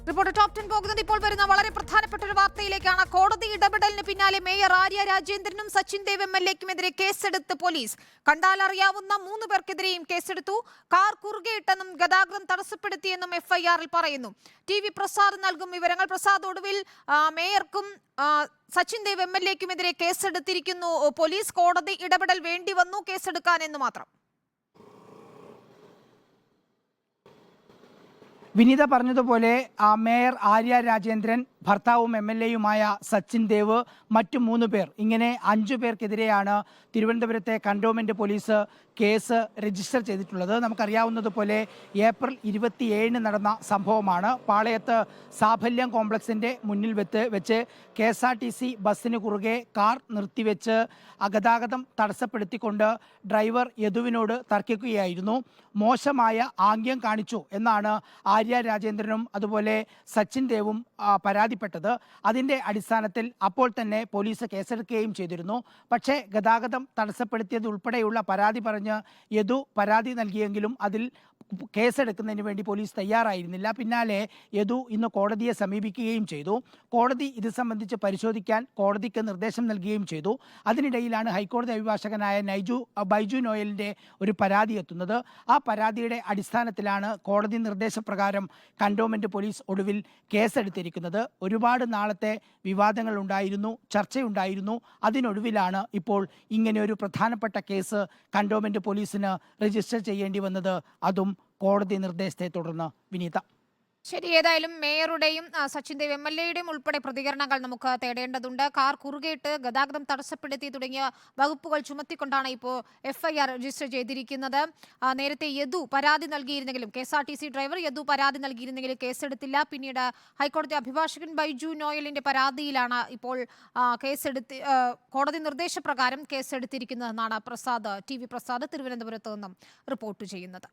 Reporter top 10 പോകുന്നത് ഇപ്പോൾ വരുന്ന വളരെ പ്രധാനപ്പെട്ട ഒരു വാർത്തയിലേക്കാണ്. കോടതി ഇടപെടലിന് പിന്നാലെ മേയർ ആര്യ രാജേന്ദ്രനും സച്ചിൻ ദേവ് MLA-ക്കുമെതിരെ കേസെടുത്ത് പോലീസ്. കണ്ടാലറിയാവുന്ന 3 പേർക്കെതിരെയും കേസെടുത്തു. കാർ കുറുകെയിട്ടെന്നും ഗതാഗതം തടസ്സപ്പെടുത്തിയെന്നും FIR-ൽ പറയുന്നു. TV പ്രസാദ് നൽകും വിവരങ്ങൾ. പ്രസാദ്, ഒടുവിൽ മേയർക്കും സച്ചിൻ ദേവ് MLA-ക്കുമെതിരെ കേസെടുത്തിരിക്കുന്നു പോലീസ്. കോടതി ഇടപെടൽ വേണ്ടി വന്നു കേസെടുക്കാൻ എന്ന് മാത്രം. വിനീത പറഞ്ഞതുപോലെ മേയർ ആര്യ രാജേന്ദ്രൻ, ഭർത്താവും MLA-യുമായ സച്ചിൻ ദേവ്, മറ്റു 3 പേർ, ഇങ്ങനെ 5 പേർക്കെതിരെയാണ് തിരുവനന്തപുരത്തെ കണ്ടോൺമെന്റ് പോലീസ് കേസ് രജിസ്റ്റർ ചെയ്തിട്ടുള്ളത്. നമുക്കറിയാവുന്നതുപോലെ ഏപ്രിൽ 27 നടന്ന സംഭവമാണ്. പാളയത്ത് സാഫല്യം കോംപ്ലക്സിന്റെ മുന്നിൽ വെച്ച് KSRTC ബസ്സിന് കുറുകെ കാർ നിർത്തിവെച്ച് ഗതാഗതം തടസ്സപ്പെടുത്തിക്കൊണ്ട് ഡ്രൈവർ യദുവിനോട് തർക്കിക്കുകയായിരുന്നു. മോശമായ ആംഗ്യം കാണിച്ചു എന്നാണ് ആര്യ രാജേന്ദ്രനും അതുപോലെ സച്ചിൻ ദേവും പരാതിപ്പെട്ടത്. അതിൻ്റെ അടിസ്ഥാനത്തിൽ അപ്പോൾ തന്നെ പോലീസ് കേസെടുക്കുകയും ചെയ്തിരുന്നു. പക്ഷേ ഗതാഗതം തടസ്സപ്പെടുത്തിയത് ഉൾപ്പെടെയുള്ള പരാതി പറഞ്ഞ് യദു പരാതി നൽകിയെങ്കിലും അതിൽ കേസെടുക്കുന്നതിന് വേണ്ടി പോലീസ് തയ്യാറായിരുന്നില്ല. പിന്നാലെ യദു ഇന്ന് കോടതിയെ സമീപിക്കുകയും ചെയ്തു. കോടതി ഇത് സംബന്ധിച്ച് പരിശോധിക്കാൻ കോടതിക്ക് നിർദ്ദേശം നൽകുകയും ചെയ്തു. അതിനിടയിലാണ് ഹൈക്കോടതി അഭിഭാഷകനായ ബൈജു നോയലിൻ്റെ ഒരു പരാതി എത്തുന്നത്. ആ പരാതിയുടെ അടിസ്ഥാനത്തിലാണ് കോടതി നിർദ്ദേശപ്രകാരം കണ്ടോൺമെന്റ് പോലീസ് ഒടുവിൽ കേസെടുത്തിരിക്കുന്നത്. ഒരുപാട് നാളത്തെ വിവാദങ്ങൾ ഉണ്ടായിരുന്നു, ചർച്ചയുണ്ടായിരുന്നു. അതിനൊടുവിലാണ് ഇപ്പോൾ ഇങ്ങനെയൊരു പ്രധാനപ്പെട്ട കേസ് കണ്ടോൺമെന്റ് പോലീസിന് രജിസ്റ്റർ ചെയ്യേണ്ടി വന്നത്, അതും കോടതി നിർദ്ദേശത്തെ തുടർന്ന്. വിനീത, ശരി, ഏതായാലും മേയറുടെയും സച്ചിൻ ദേവ് MLA-യുടെയും ഉൾപ്പെടെ പ്രതികരണങ്ങൾ നമുക്ക് തേടേണ്ടതുണ്ട്. കാർ കുറുകെയിട്ട് ഗതാഗതം തടസ്സപ്പെടുത്തി തുടങ്ങിയ വകുപ്പുകൾ ചുമത്തിക്കൊണ്ടാണ് ഇപ്പോൾ FIR രജിസ്റ്റർ ചെയ്തിരിക്കുന്നത്. നേരത്തെ യദു പരാതി നൽകിയിരുന്നെങ്കിലും, KSRTC ഡ്രൈവർ യദു പരാതി നൽകിയിരുന്നെങ്കിലും കേസെടുത്തില്ല. പിന്നീട് ഹൈക്കോടതി അഭിഭാഷകൻ ബൈജു നോയലിന്റെ പരാതിയിലാണ് ഇപ്പോൾ കോടതി നിർദ്ദേശപ്രകാരം കേസെടുത്തിരിക്കുന്നതെന്നാണ് TV പ്രസാദ് തിരുവനന്തപുരത്ത് നിന്നും റിപ്പോർട്ട് ചെയ്യുന്നത്.